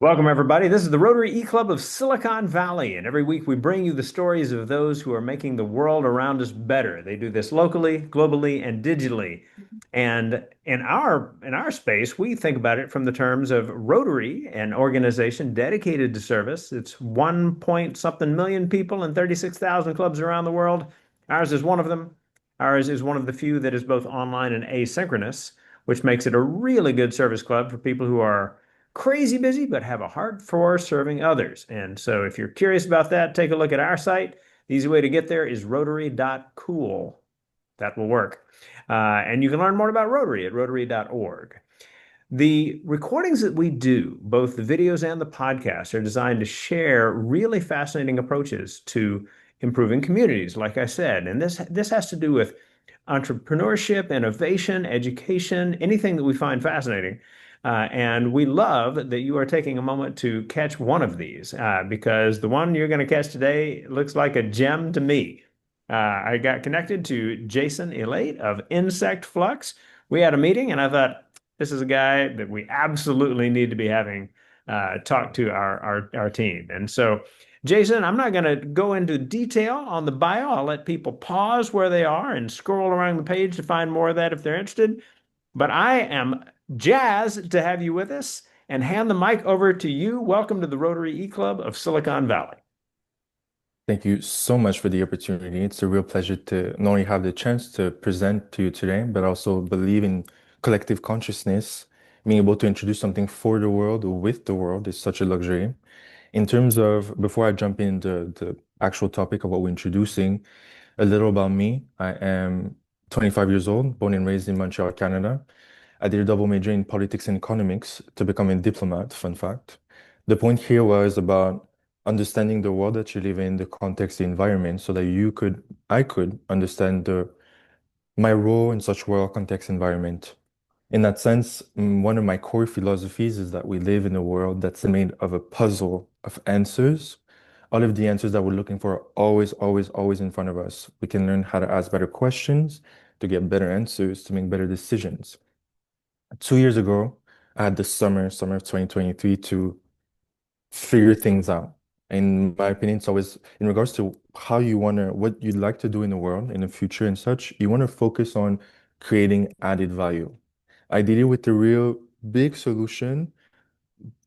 Welcome, everybody. This is the Rotary E-Club of Silicon Valley, and every week we bring you the stories of those who are making the world around us better. They do this locally, globally, and digitally. And in our space, we think about it from the terms of Rotary, an organization dedicated to service. It's 1 point something million people and 36,000 clubs around the world. Ours is one of them. Ours is one of the few that is both online and asynchronous, which makes it a really good service club for people who are crazy busy, but have a heart for serving others. And so if you're curious about that, take a look at our site. The easy way to get there is rotary.cool. That will work. And you can learn more about Rotary at rotary.org. The recordings that we do, both the videos and the podcasts, are designed to share really fascinating approaches to improving communities, like I said. And this has to do with entrepreneurship, innovation, education, anything that we find fascinating. And we love that you are taking a moment to catch one of these because the one you're going to catch today looks like a gem to me. I got connected to Jason Elate of Insectflux. We had a meeting, and I thought this is a guy that we absolutely need to be having talk to our team. And so, Jason, I'm not going to go into detail on the bio. I'll let people pause where they are and scroll around the page to find more of that if they're interested. But I am jazzed to have you with us and hand the mic over to you. Welcome to the Rotary E Club of Silicon Valley. Thank you so much for the opportunity. It's a real pleasure to not only have the chance to present to you today, but also believe in collective consciousness. Being able to introduce something for the world with the world is such a luxury. In terms of, before I jump into the actual topic of what we're introducing, a little about me. I am 25 years old, born and raised in Montreal, Canada. I did a double major in politics and economics to become a diplomat, fun fact. The point here was about understanding the world that you live in, the context, the environment, so that I could understand my role in such world context environment. In that sense, one of my core philosophies is that we live in a world that's made of a puzzle of answers. All of the answers that we're looking for are always, always, always in front of us. We can learn how to ask better questions, to get better answers, to make better decisions. 2 years ago, I had the summer of 2023 to figure things out. In my opinion, it's always in regards to what you'd like to do in the world in the future and such, you want to focus on creating added value. Ideally with the real big solution,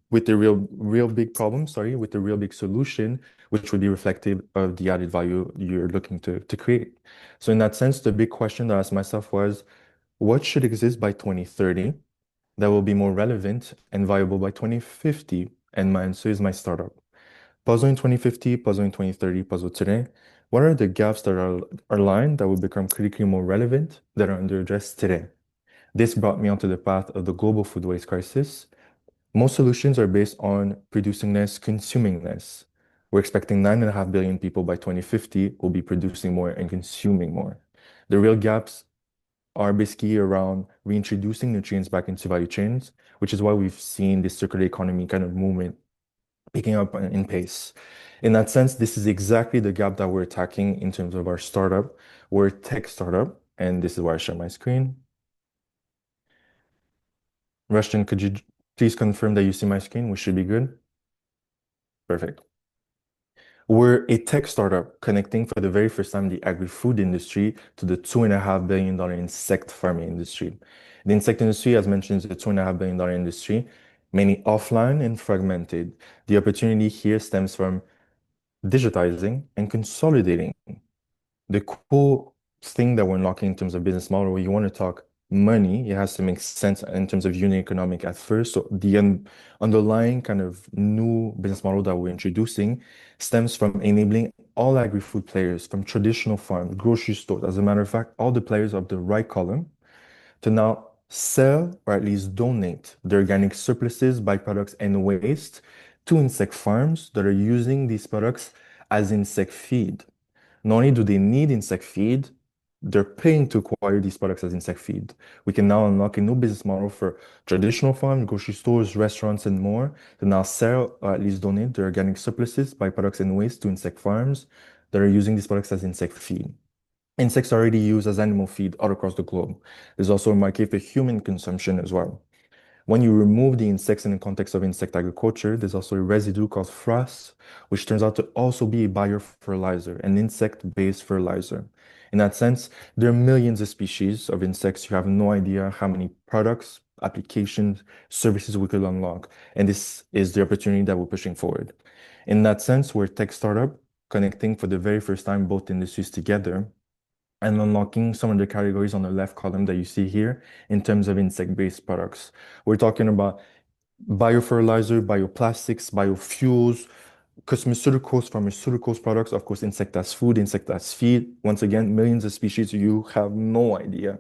with the real big problem, sorry, with the real big solution, which would be reflective of the added value you're looking to create. So in that sense, the big question that I asked myself was, what should exist by 2030 that will be more relevant and viable by 2050? And my answer is my startup. Puzzle in 2050, puzzle in 2030, puzzle today. What are the gaps that are lined that will become critically more relevant that are under addressed today? This brought me onto the path of the global food waste crisis. Most solutions are based on producing less, consuming less. We're expecting 9.5 billion people by 2050 will be producing more and consuming more. The real gaps are basically around reintroducing nutrients back into value chains, which is why we've seen this circular economy kind of movement picking up in pace. In that sense, this is exactly the gap that we're attacking in terms of our startup. We're a tech startup, and this is where I share my screen. Rushton, could you please confirm that you see my screen? We should be good. Perfect. We're a tech startup connecting for the very first time the agri-food industry to the $2.5 billion insect farming industry. The insect industry, as mentioned, is a $2.5 billion industry, mainly offline and fragmented. The opportunity here stems from digitizing and consolidating. The cool thing that we're unlocking in terms of business model, where you want to talk money, it has to make sense in terms of unit economic at first. So the underlying kind of new business model that we're introducing stems from enabling all agri-food players from traditional farms, grocery stores, as a matter of fact, all the players of the right column to now sell or at least donate their organic surpluses, byproducts, and waste to insect farms that are using these products as insect feed. Not only do they need insect feed, they're paying to acquire these products as insect feed. We can now unlock a new business model for traditional farms, grocery stores, restaurants, and more to now sell or at least donate their organic surpluses, byproducts, and waste to insect farms that are using these products as insect feed. Insects are already used as animal feed all across the globe. There's also a market for human consumption as well. When you remove the insects in the context of insect agriculture, there's also a residue called frass, which turns out to also be a biofertilizer, an insect-based fertilizer. In that sense, there are millions of species of insects. You have no idea how many products, applications, services we could unlock. And this is the opportunity that we're pushing forward. In that sense, we're a tech startup connecting for the very first time both industries together and unlocking some of the categories on the left column that you see here in terms of insect-based products. We're talking about biofertilizer, bioplastics, biofuels, cosmeceuticals, pharmaceuticals products, of course, insect as food, insect as feed. Once again, millions of species, you have no idea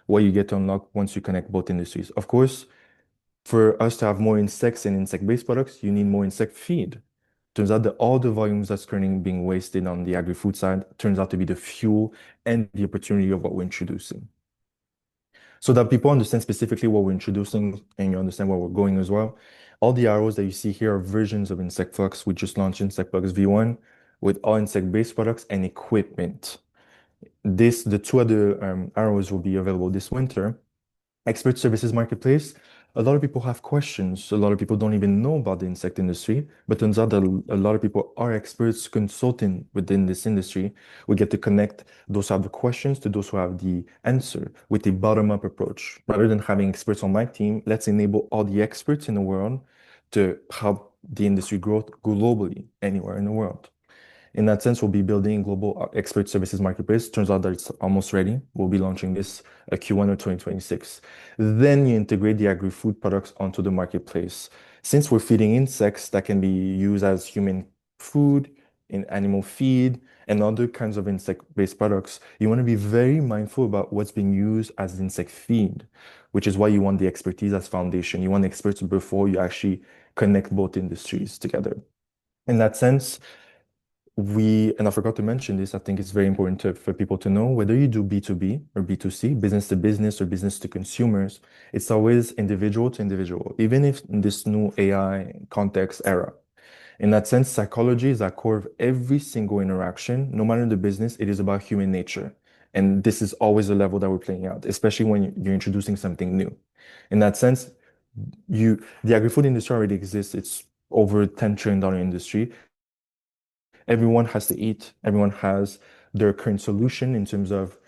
what you get to unlock once you connect both industries. Of course, for us to have more insects and insect-based products, you need more insect feed. Turns out that all the volumes that's currently being wasted on the agri-food side turns out to be the fuel and the opportunity of what we're introducing. So that people understand specifically what we're introducing and you understand where we're going as well. All the arrows that you see here are versions of Insectflux. We just launched Insectflux V1 with all insect-based products and equipment. The two other arrows will be available this winter. Expert services marketplace. A lot of people have questions. A lot of people don't even know about the insect industry, but turns out that a lot of people are experts consulting within this industry. We get to connect those who have the questions to those who have the answer with a bottom-up approach. Rather than having experts on my team, let's enable all the experts in the world to help the industry grow globally anywhere in the world. In that sense, we'll be building global expert services marketplace. Turns out that it's almost ready. We'll be launching this Q1 of 2026. Then you integrate the agri-food products onto the marketplace. Since we're feeding insects that can be used as human food, in animal feed, and other kinds of insect-based products, you want to be very mindful about what's being used as insect feed, which is why you want the expertise as foundation. You want experts before you actually connect both industries together. In that sense, and I forgot to mention this, I think it's very important for people to know whether you do B2B or B2C, business to business or business to consumers, it's always individual to individual, even if in this new AI context era. In that sense, psychology is at core of every single interaction, no matter the business, it is about human nature. And this is always the level that we're playing out, especially when you're introducing something new. In that sense, the agri-food industry already exists. It's over $10 trillion industry. Everyone has to eat. Everyone has their current solution in terms of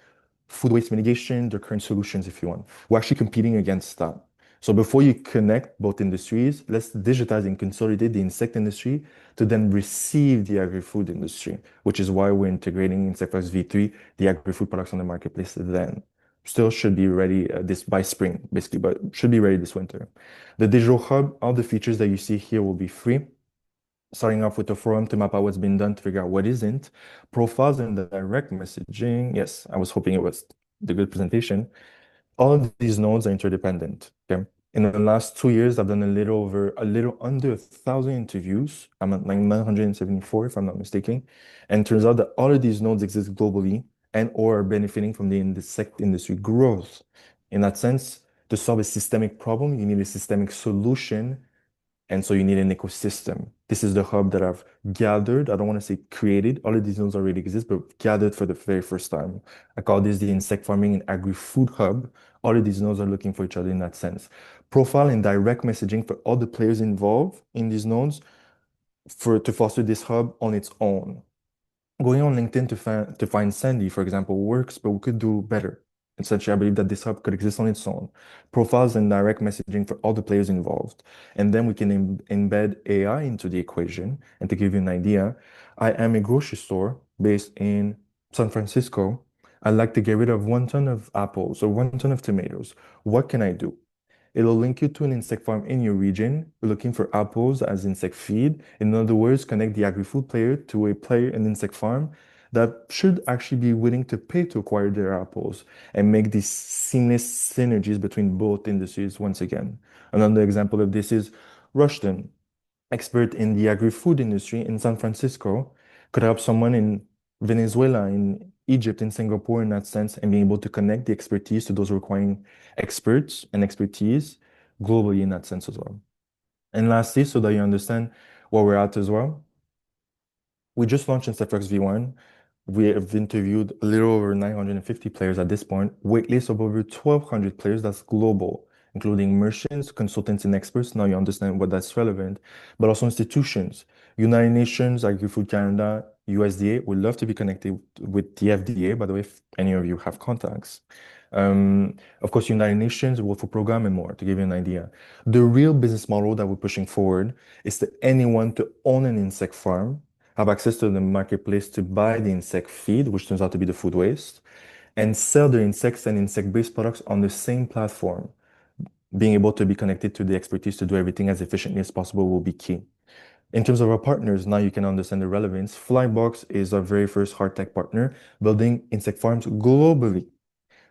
food waste mitigation, their current solutions, if you want. We're actually competing against that. So before you connect both industries, let's digitize and consolidate the insect industry to then receive the agri-food industry, which is why we're integrating Insectflux V3, the agri-food products on the marketplace then. Still should be ready this by spring, basically, but should be ready this winter. The digital hub, all the features that you see here will be free, starting off with the forum to map out what's been done to figure out what isn't. Profiles and direct messaging. Yes, I was hoping it was the good presentation. All of these nodes are interdependent. Okay. In the last 2 years, I've done a little under 1,000 interviews. I'm at like 974, if I'm not mistaken. And it turns out that all of these nodes exist globally and or are benefiting from the insect industry growth. In that sense, to solve a systemic problem, you need a systemic solution, and so you need an ecosystem. This is the hub that I've gathered. I don't want to say created. All of these nodes already exist, but gathered for the very first time. I call this the insect farming and agri-food hub. All of these nodes are looking for each other in that sense. Profile and direct messaging for all the players involved in these nodes to foster this hub on its own. Going on LinkedIn to find Sandy, for example, works, but we could do better. Essentially, I believe that this hub could exist on its own. Profiles and direct messaging for all the players involved. And then we can embed AI into the equation. And to give you an idea, I am a grocery store based in San Francisco. I'd like to get rid of 1 ton of apples or 1 ton of tomatoes. What can I do? It'll link you to an insect farm in your region. We're looking for apples as insect feed. In other words, connect the agri-food player to a player in insect farm that should actually be willing to pay to acquire their apples and make these seamless synergies between both industries once again. Another example of this is Rushton, expert in the agri-food industry in San Francisco, could help someone in Venezuela, in Egypt, in Singapore in that sense, and being able to connect the expertise to those requiring experts and expertise globally in that sense as well. And lastly, so that you understand where we're at as well, we just launched Insectflux V1. We have interviewed a little over 950 players at this point, waitlist of over 1,200 players, that's global. including merchants, consultants, and experts. Now you understand what that's relevant, but also institutions. United Nations, Agri-Food Canada, USDA would love to be connected with the FDA, by the way, if any of you have contacts. Of course, United Nations, World Food Program, and more, to give you an idea. The real business model that we're pushing forward is that anyone to own an insect farm, have access to the marketplace to buy the insect feed, which turns out to be the food waste, and sell their insects and insect-based products on the same platform. Being able to be connected to the expertise to do everything as efficiently as possible will be key. In terms of our partners, now you can understand the relevance. Flybox is our very first hard tech partner, building insect farms globally.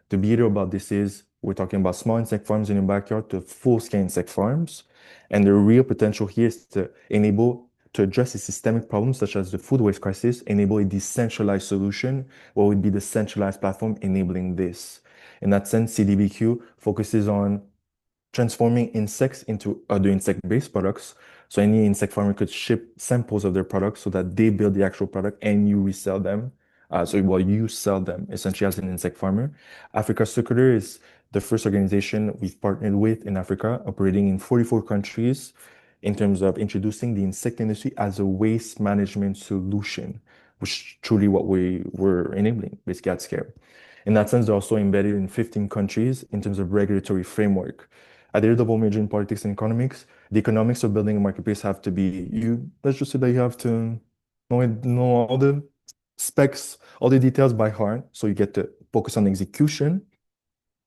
The beauty about this is we're talking about small insect farms in your backyard to full-scale insect farms. And the real potential here is to enable to address a systemic problem such as the food waste crisis, enable a decentralized solution, what would be the centralized platform enabling this. In that sense, CDBQ focuses on transforming insects into other insect-based products. So any insect farmer could ship samples of their products so that they build the actual product and you resell them. You sell them essentially as an insect farmer. Africa Circular is the first organization we've partnered with in Africa, operating in 44 countries in terms of introducing the insect industry as a waste management solution, which truly what we were enabling, basically at scale. In that sense, they're also embedded in 15 countries in terms of regulatory framework. At the double major in politics and economics, the economics of building a marketplace have to be you. Let's just say that you have to know all the specs, all the details by heart, so you get to focus on execution.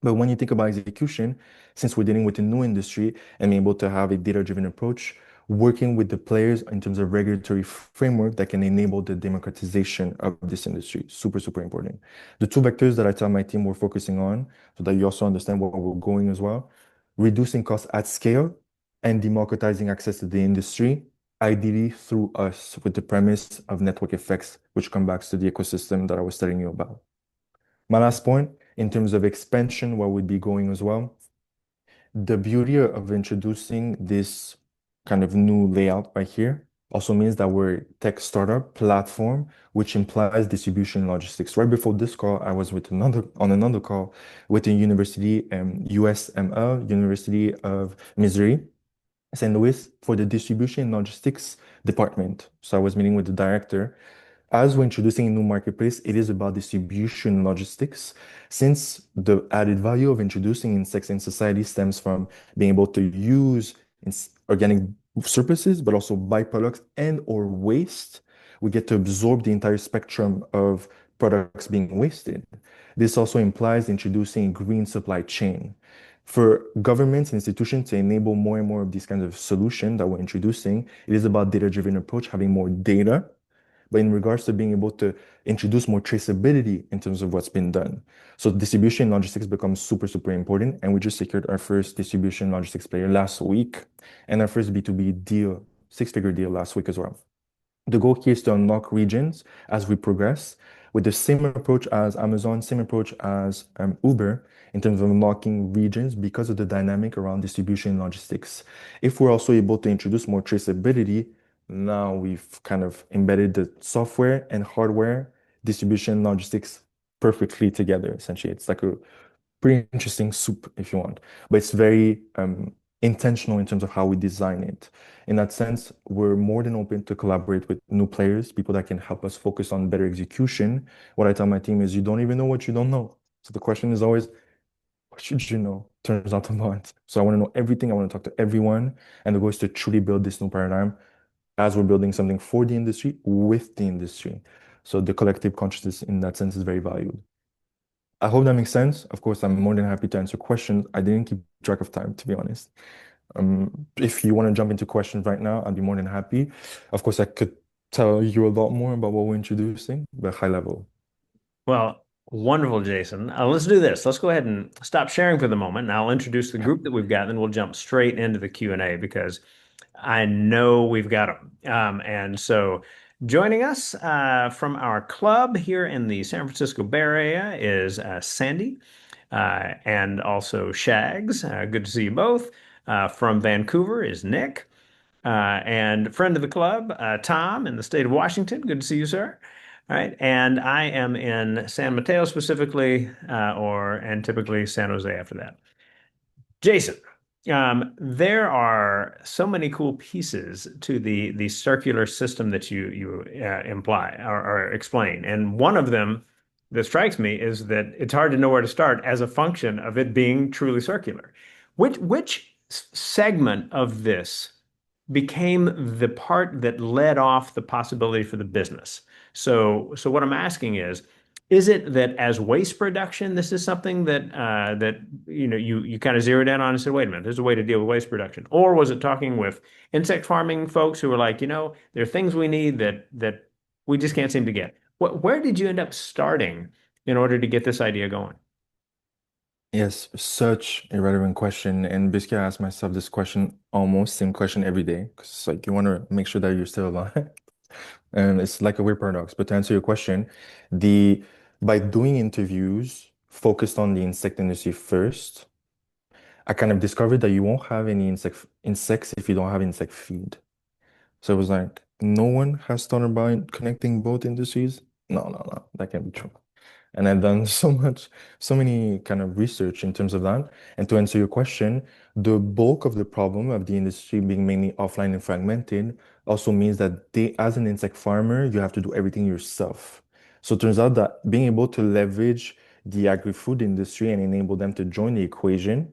But when you think about execution, since we're dealing with a new industry and being able to have a data-driven approach, working with the players in terms of regulatory framework that can enable the democratization of this industry. Super, super important. The two vectors that I tell my team we're focusing on, so that you also understand where we're going as well, reducing costs at scale and democratizing access to the industry, ideally through us, with the premise of network effects, which come back to the ecosystem that I was telling you about. My last point, in terms of expansion, where we'd be going as well, the beauty of introducing this kind of new layout right here also means that we're a tech startup platform, which implies distribution logistics. Right before this call, I was with another call with a university, USML, University of Missouri, St. Louis, for the distribution logistics department. So I was meeting with the director. As we're introducing a new marketplace, it is about distribution logistics, since the added value of introducing insects in society stems from being able to use organic surpluses, but also byproducts and or waste. We get to absorb the entire spectrum of products being wasted. This also implies introducing a green supply chain. For governments and institutions to enable more and more of these kinds of solutions that we're introducing, it is about data-driven approach, having more data, but in regards to being able to introduce more traceability in terms of what's been done. So distribution logistics becomes super, super important. And we just secured our first distribution logistics player last week and our first B2B deal, six-figure deal last week as well. The goal here is to unlock regions as we progress with the same approach as Amazon, same approach as Uber in terms of unlocking regions because of the dynamic around distribution and logistics. If we're also able to introduce more traceability, now we've kind of embedded the software and hardware distribution and logistics perfectly together. Essentially, it's like a pretty interesting soup if you want, but it's very intentional in terms of how we design it. In that sense, we're more than open to collaborate with new players, people that can help us focus on better execution. What I tell my team is you don't even know what you don't know. So the question is always, what should you know? Turns out a lot. So I want to know everything. I want to talk to everyone. And the goal is to truly build this new paradigm as we're building something for the industry with the industry. So the collective consciousness in that sense is very valued. I hope that makes sense. Of course, I'm more than happy to answer questions. I didn't keep track of time, to be honest. If you want to jump into questions right now, I'd be more than happy. Of course, I could tell you a lot more about what we're introducing, but high level. Well, wonderful, Jason. Let's do this. Let's go ahead and stop sharing for the moment, and I'll introduce the group that we've got, and then we'll jump straight into the Q&A because I know we've got them. And so joining us from our club here in the San Francisco Bay Area is Sandy and also Shags. Good to see you both. From Vancouver is Nick. And friend of the club, Tom in the state of Washington. Good to see you, sir. All right. And I am in San Mateo specifically, and typically San Jose after that. Jason, there are so many cool pieces to the circular system that you imply or explain, and one of them that strikes me is that it's hard to know where to start as a function of it being truly circular. Which segment of this became the part that led off the possibility for the business? So what I'm asking is it that as waste production, this is something that you kind of zeroed in on and said, wait a minute, there's a way to deal with waste production? Or was it talking with insect farming folks who were like, there are things we need that we just can't seem to get? Where did you end up starting in order to get this idea going? Yes, such a relevant question. And basically, I ask myself this question, almost same question every day, because it's like you want to make sure that you're still alive. And it's like a weird paradox. But to answer your question, the by doing interviews focused on the insect industry first, I kind of discovered that you won't have any insects if you don't have insect feed. So it was like, no one has thought about connecting both industries. No, no, no, that can't be true. And I've done so many kind of research in terms of that. And to answer your question, the bulk of the problem of the industry being mainly offline and fragmented also means that as an insect farmer, you have to do everything yourself. So it turns out that being able to leverage the agri-food industry and enable them to join the equation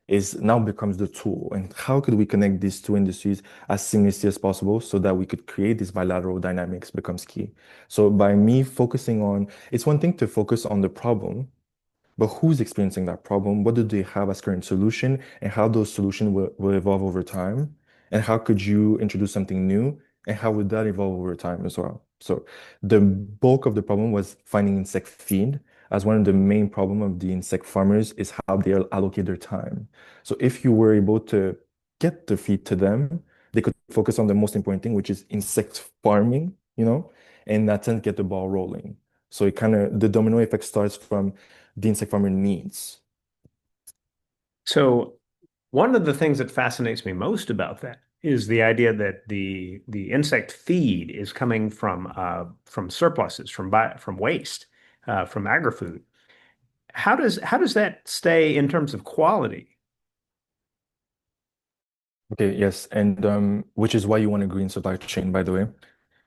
is now becomes the tool. And how could we connect these two industries as seamlessly as possible so that we could create this bilateral dynamics becomes key. So by me focusing on, it's one thing to focus on the problem, but who's experiencing that problem? What do they have as current solution? And how those solutions will evolve over time? And how could you introduce something new? And how would that evolve over time as well? So the bulk of the problem was finding insect feed, as one of the main problem of the insect farmers is how they allocate their time. So if you were able to get the feed to them, they could focus on the most important thing, which is insect farming, and in that sense get the ball rolling. So it kind of the domino effect starts from the insect farmer needs. So one of the things that fascinates me most about that is the idea that the insect feed is coming from surpluses, from waste, from agri-food. How does that stay in terms of quality? Okay, yes, and which is why you want a green supply chain, by the way.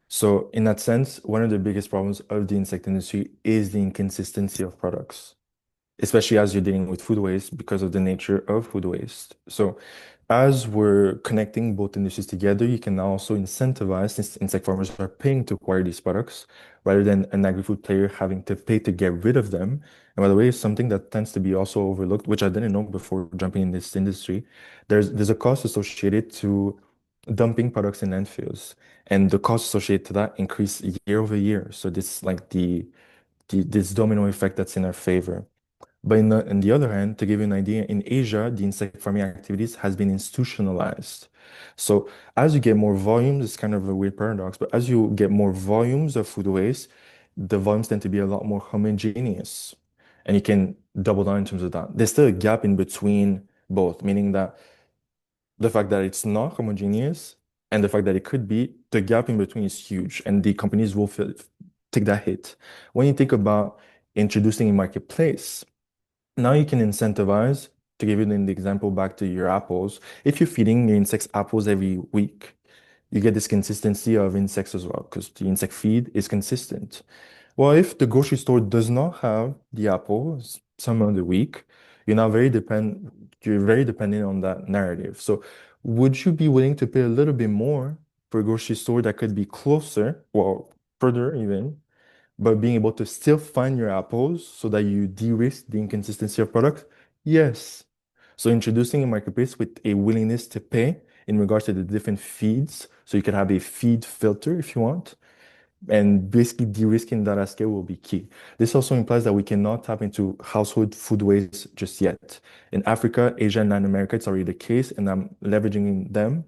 So in that sense, one of the biggest problems of the insect industry is the inconsistency of products, especially as you're dealing with food waste because of the nature of food waste. So, as we're connecting both industries together, you can now also incentivize, since insect farmers are paying to acquire these products rather than an agri-food player having to pay to get rid of them. And by the way, something that tends to be also overlooked, which I didn't know before jumping in this industry, there's a cost associated to dumping products in landfills, and the cost associated to that increase year over year. So this like this domino effect that's in our favor. But on the other hand, to give you an idea, in Asia, the insect farming activities has been institutionalized. So as you get more volumes, it's kind of a weird paradox, but as you get more volumes of food waste, the volumes tend to be a lot more homogeneous. And you can double down in terms of that. There's still a gap in between both, meaning that the fact that it's not homogeneous and the fact that it could be, the gap in between is huge, and the companies will take that hit. When you think about introducing a marketplace, now you can incentivize, to give you the example back to your apples. If you're feeding your insects apples every week, you get this consistency of insects as well, because the insect feed is consistent. Well, if the grocery store does not have the apples some of the week, you're very dependent on that narrative. So would you be willing to pay a little bit more for a grocery store that could be closer, well, further even, but being able to still find your apples so that you de-risk the inconsistency of product? Yes. So introducing a marketplace with a willingness to pay in regards to the different feeds, so you can have a feed filter if you want, and basically de-risking that at scale will be key. This also implies that we cannot tap into household food waste just yet. In Africa, Asia, and Latin America, it's already the case, and I'm leveraging them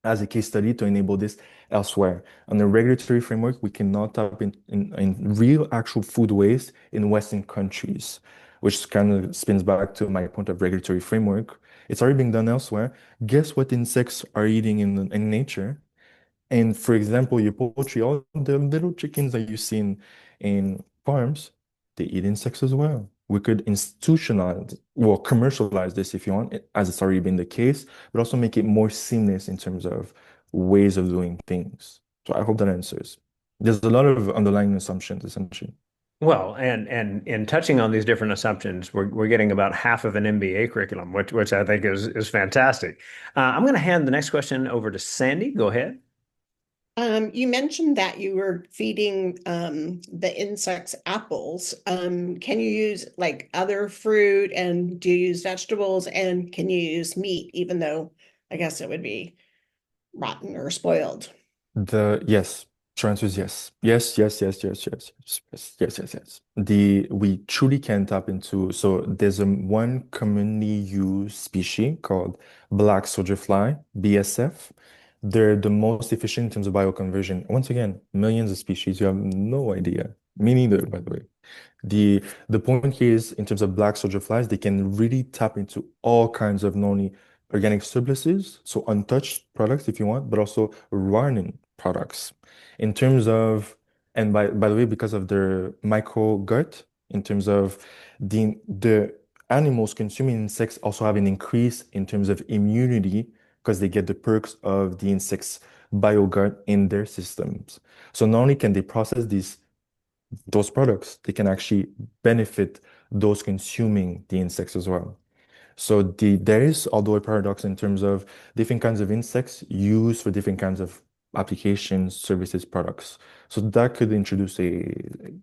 as a case study to enable this elsewhere. On the regulatory framework, we cannot tap in real actual food waste in Western countries, which kind of spins back to my point of regulatory framework. It's already being done elsewhere. Guess what insects are eating in nature? And for example, your poultry, all the little chickens that you see in farms, they eat insects as well. we could institutionalize or commercialize this if you want, as it's already been the case, but also make it more seamless in terms of ways of doing things. So I hope that answers. There's a lot of underlying assumptions, essentially. Well, and in touching on these different assumptions, we're getting about half of an MBA curriculum, which I think is fantastic. I'm going to hand the next question over to Sandy. Go ahead. You mentioned that you were feeding the insects apples. Can you use like other fruit and do you use vegetables and can you use meat, even though I guess it would be rotten or spoiled? The yes, short answer is yes. Yes, yes, yes, yes, yes, yes, yes, yes, yes, yes. We truly can tap into, so there's one commonly used species called black soldier fly, BSF. They're the most efficient in terms of bioconversion. Once again, millions of species, you have no idea. Me neither, by the way. The point here is in terms of black soldier flies, they can really tap into all kinds of not only organic surpluses, so untouched products if you want, but also running products. In terms of, and by the way, because of their micro gut, in terms of the animals consuming insects also have an increase in terms of immunity because they get the perks of the insects biogut in their systems. So not only can they process those products, they can actually benefit those consuming the insects as well. So there is, although a paradox in terms of different kinds of insects used for different kinds of applications, services, products. So that could introduce a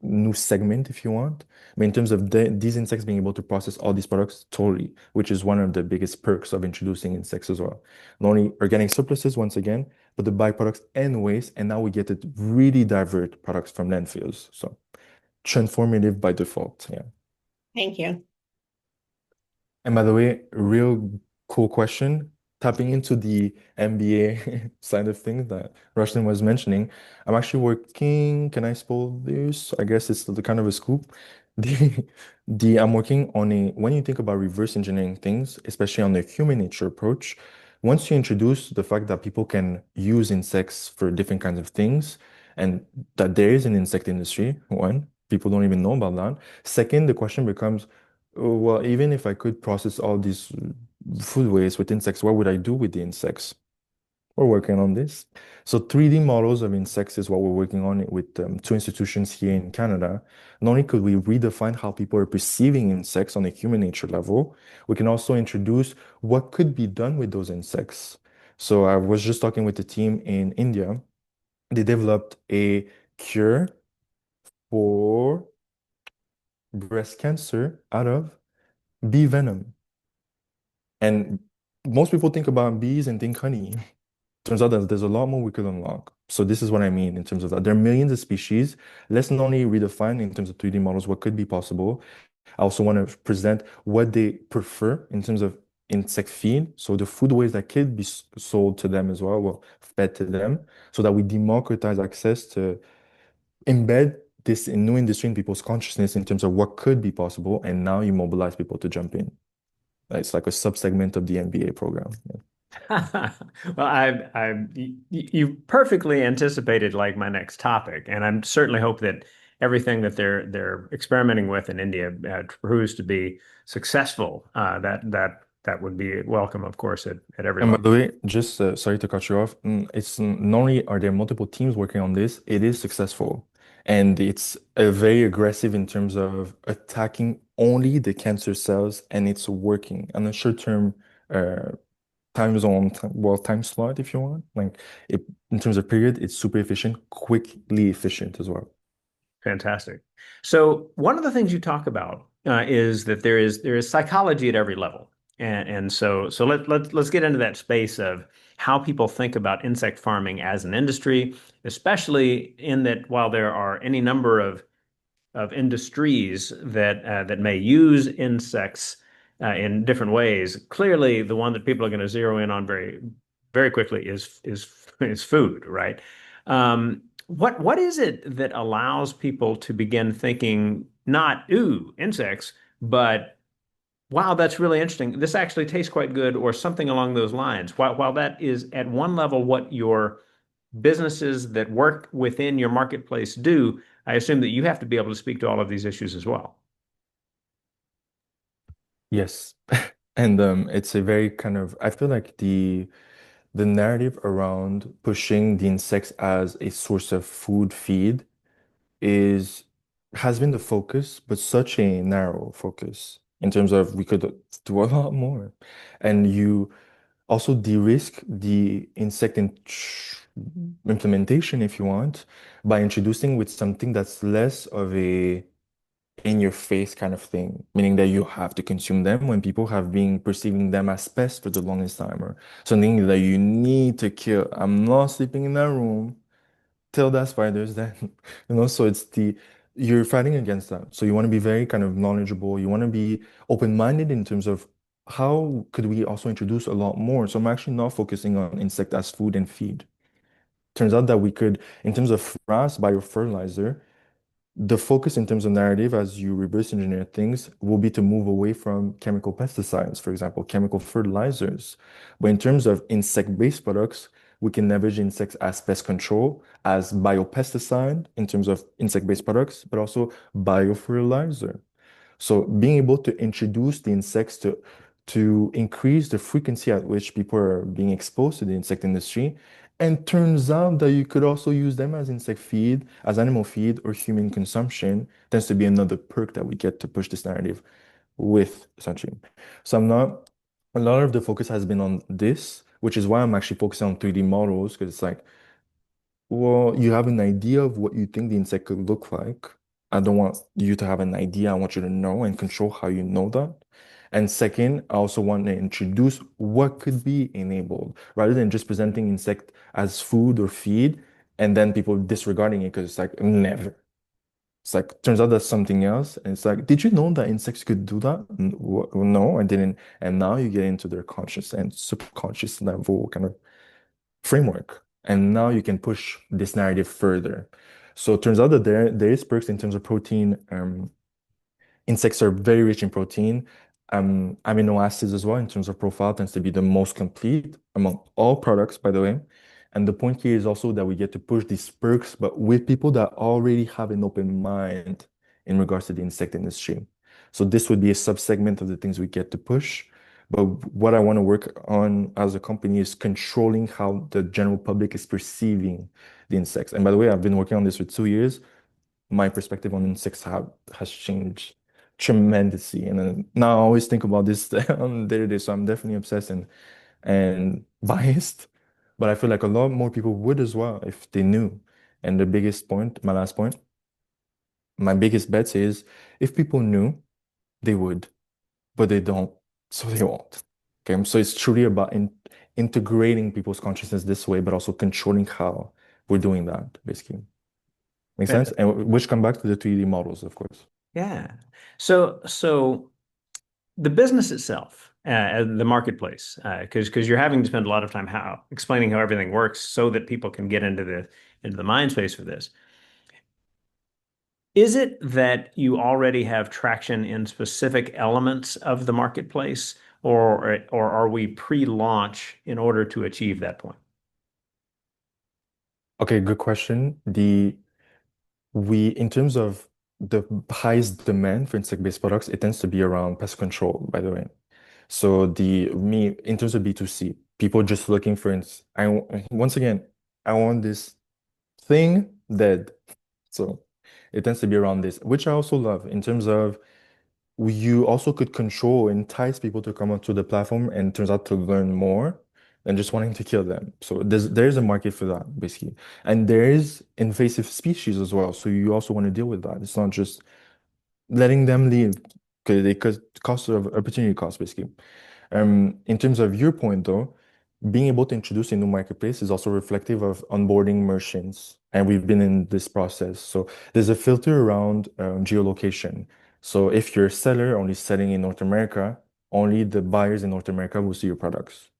new segment if you want. But in terms of these insects being able to process all these products, totally, which is one of the biggest perks of introducing insects as well. Not only organic surpluses, once again, but the byproducts and waste. And now we get to really divert products from landfills. So transformative by default. Yeah. Thank you. And by the way, real cool question, tapping into the MBA side of things that Rushton was mentioning. I'm actually working, can I spoil this? I guess it's the kind of a scoop. I'm working on when you think about reverse engineering things, especially on the human nature approach, once you introduce the fact that people can use insects for different kinds of things, and that there is an insect industry, one, people don't even know about that. Second, the question becomes, oh, well, even if I could process all these food waste with insects, what would I do with the insects? We're working on this. So 3D models of insects is what we're working on with two institutions here in Canada. Not only could we redefine how people are perceiving insects on a human nature level, we can also introduce what could be done with those insects. So I was just talking with the team in India. They developed a cure for breast cancer out of bee venom. And most people think about bees and think honey. Turns out that there's a lot more we could unlock. So this is what I mean in terms of that. There are millions of species. Let's not only redefine in terms of 3D models what could be possible. I also want to present what they prefer in terms of insect feed. So the food waste that could be sold to them as well, well, fed to them, so that we democratize access to embed this new industry in people's consciousness in terms of what could be possible. And now you mobilize people to jump in. It's like a sub-segment of the MBA program. Yeah. Well, you perfectly anticipated like my next topic, and I certainly hope that everything that they're experimenting with in India proves to be successful. That would be welcome, of course, at every And by level. the way, just sorry to cut you off. It's not only are there multiple teams working on this, it is successful. And it's very aggressive in terms of attacking only the cancer cells, and it's working on a short-term uh, time zone, well, time slot, if you want. Like it, in terms of period, it's super efficient, quickly efficient as well. Fantastic. So one of the things you talk about is that there is psychology at every level, and so let's get into that space of how people think about insect farming as an industry, especially in that while there are any number of industries that may use insects in different ways. Clearly, the one that people are going to zero in on very quickly is food, right? What is it that allows people to begin thinking not ooh insects, but wow, that's really interesting. This actually tastes quite good, or something along those lines. While that is at one level what your businesses that work within your marketplace do, I assume that you have to be able to speak to all of these issues as well. Yes. And it's a very kind of I feel like the narrative around pushing the insects as a source of food feed is has been the focus, but such a narrow focus in terms of we could do a lot more. And you also de-risk the implementation, if you want, by introducing with something that's less of a in your face kind of thing, meaning that you have to consume them when people have been perceiving them as pests for the longest time, or something that you need to kill. I'm not sleeping in that room till that spider's dead. So it's the you're fighting against that. So you want to be very kind of knowledgeable. You want to be open-minded in terms of how could we also introduce a lot more. So I'm actually not focusing on insect as food and feed. Turns out that we could, in terms of RAS biofertilizer, the focus in terms of narrative as you reverse engineer things will be to move away from chemical pesticides, for example, chemical fertilizers. But in terms of insect-based products, we can leverage insects as pest control, as biopesticide in terms of insect-based products, but also biofertilizer. So being able to introduce the insects to increase the frequency at which people are being exposed to the insect industry. And turns out that you could also use them as insect feed, as animal feed, or human consumption. Tends to be another perk that we get to push this narrative with, essentially. So I'm not, a lot of the focus has been on this, which is why I'm actually focusing on 3D models, because it's like, well, you have an idea of what you think the insect could look like. I don't want you to have an idea. I want you to know and control how you know that. And second, I also want to introduce what could be enabled rather than just presenting insect as food or feed and then people disregarding it because it's like never. It's like turns out that's something else. And it's like, did you know that insects could do that? No, I didn't. And now you get into their conscious and subconscious level kind of framework. And now you can push this narrative further. So it turns out that there is perks in terms of protein. Insects are very rich in protein. Amino acids as well in terms of profile tends to be the most complete among all products, by the way. And the point here is also that we get to push these perks, but with people that already have an open mind in regards to the insect industry. So this would be a subsegment of the things we get to push. But what I want to work on as a company is controlling how the general public is perceiving the insects. And by the way, I've been working on this for 2 years. My perspective on insects has changed tremendously. And then now I always think about this on a day-to-day. So I'm definitely obsessed and biased. But I feel like a lot more people would as well if they knew. And the biggest point, my last point, my biggest bet is if people knew, they would, but they don't, so they won't. Okay, so it's truly about integrating people's consciousness this way, but also controlling how we're doing that, basically. Make sense? But And which come back to the 3D models, of course. yeah. So the business itself, the marketplace, because you're having to spend a lot of time how explaining how everything works so that people can get into the mind space for this. Is it that you already have traction in specific elements of the marketplace, or are we pre-launch in order to achieve that point? Okay, good question. In terms of the highest demand for insect-based products, it tends to be around pest control, by the way. So in terms of B2C, people just looking for, once again, I want this thing dead. So it tends to be around this, which I also love in terms of you also could control, entice people to come onto the platform and turns out to learn more than just wanting to kill them. So there's a market for that, basically. And there is invasive species as well. So you also want to deal with that. It's not just letting them leave because they cost of opportunity cost, basically. In terms of your point, though, being able to introduce a new marketplace is also reflective of onboarding merchants, and we've been in this process. So there's a filter around geolocation. So if you're a seller only selling in North America, only the buyers in North America will see your products.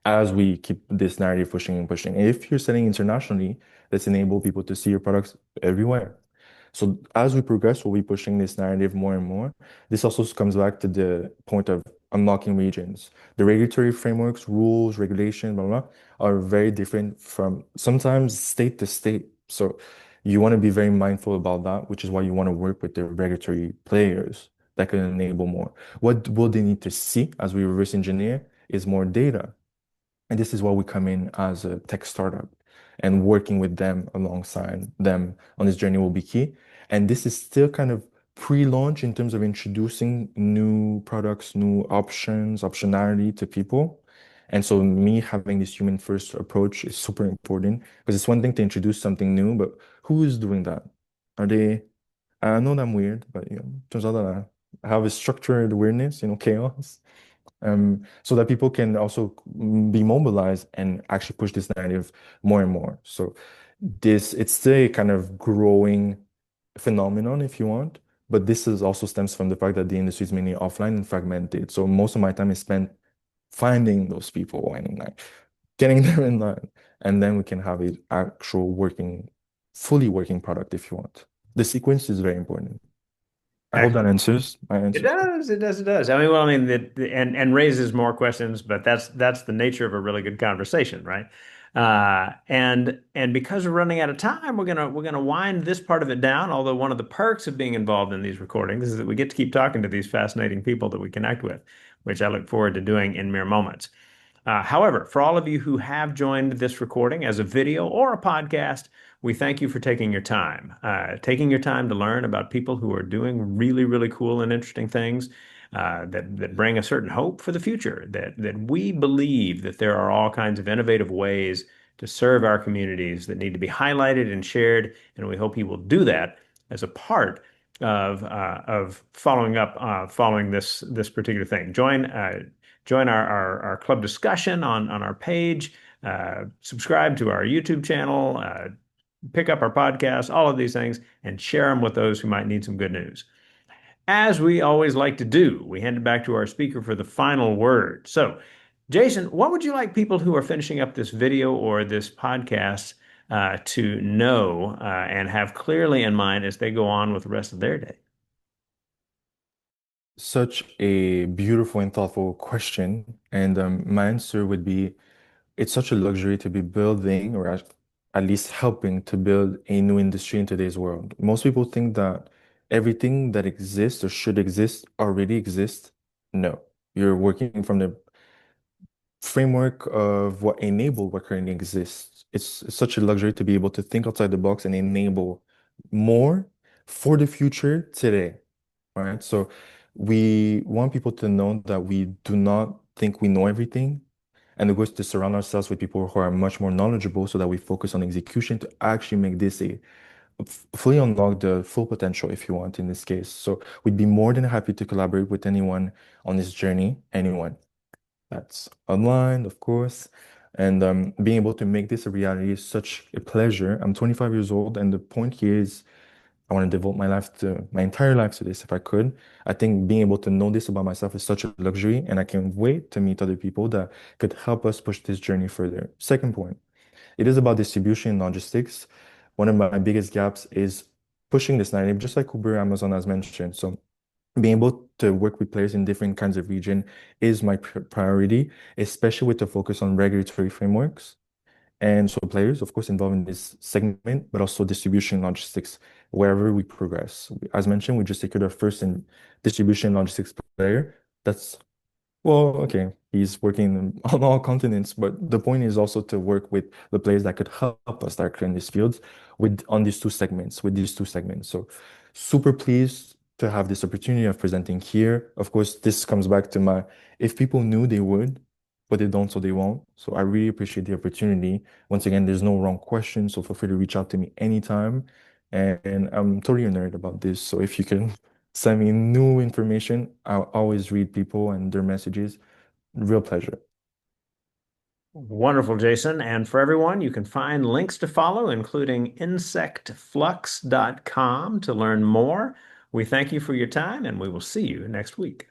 As we keep this narrative pushing and pushing. If you're selling internationally, let's enable people to see your products everywhere. So as we progress, we'll be pushing this narrative more and more. This also comes back to the point of unlocking regions. The regulatory frameworks, rules, regulations, blah, blah, are very different from sometimes state to state. So you want to be very mindful about that, which is why you want to work with the regulatory players that can enable more. What will they need to see as we reverse engineer is more data. And this is where we come in as a tech startup, and working with them alongside them on this journey will be key. And this is still kind of pre-launch in terms of introducing new products, new options, optionality to people. And so me having this human first approach is super important, because it's one thing to introduce something new, but who is doing that? Are they, I know that I'm weird, but turns out that I have a structured weirdness, chaos, so that people can also be mobilized and actually push this narrative more and more. So it's still a kind of growing phenomenon, if you want, but this is also stems from the fact that the industry is mainly offline and fragmented. So most of my time is spent finding those people and like getting them in line, and then we can have a actual working, fully working product if you want. The sequence is very important. I hope that Excellent. answers my It answers. does, it does, it does. I mean, well, I mean, and raises more questions, but that's the nature of a really good conversation, right? And because we're running out of time, we're gonna wind this part of it down. Although one of the perks of being involved in these recordings is that we get to keep talking to these fascinating people that we connect with, which I look forward to doing in mere moments. However, for all of you who have joined this recording as a video or a podcast, we thank you for taking your time to learn about people who are doing really, really cool and interesting things that bring a certain hope for the future. That we believe that there are all kinds of innovative ways to serve our communities that need to be highlighted and shared, and we hope you will do that as a part of following this particular thing. Join our club discussion on our page, subscribe to our YouTube channel, pick up our podcast, all of these things, and share them with those who might need some good news. As we always like to do, we hand it back to our speaker for the final word. So, Jason, what would you like people who are finishing up this video or this podcast to know and have clearly in mind as they go on with the rest of their day? Such a beautiful and thoughtful question. And my answer would be, it's such a luxury to be building, or at least helping to build a new industry in today's world. Most people think that everything that exists or should exist already exists. No, you're working from the framework of what enable what currently exists. It's such a luxury to be able to think outside the box and enable more for the future today. Right? So we want people to know that we do not think we know everything. And the goal is to surround ourselves with people who are much more knowledgeable, so that we focus on execution to actually make this a fully unlock the full potential, if you want, in this case. So we'd be more than happy to collaborate with anyone on this journey, anyone that's online, of course. And being able to make this a reality is such a pleasure. I'm 25 years old, and the point here is I want to devote my entire life to this if I could. I think being able to know this about myself is such a luxury, and I can't wait to meet other people that could help us push this journey further. Second point, it is about distribution and logistics. One of my biggest gaps is pushing this narrative, just like Uber, Amazon has mentioned. So being able to work with players in different kinds of region is my priority, especially with the focus on regulatory frameworks. And so players, of course, involved in this segment, but also distribution logistics wherever we progress. As mentioned, we just secured our first in distribution logistics player. That's well, okay, he's working on all continents, but the point is also to work with the players that could help us directly in these fields with these two segments. So super pleased to have this opportunity of presenting here. Of course, this comes back to my, if people knew they would, but they don't, so they won't. So I really appreciate the opportunity. Once again, there's no wrong question, so feel free to reach out to me anytime. And I'm totally a nerd about this. So if you can send me new information. I'll always read people and their messages. Real pleasure. Wonderful, Jason. And for everyone, you can find links to follow, including insectflux.com to learn more. We thank you for your time, and we will see you next week.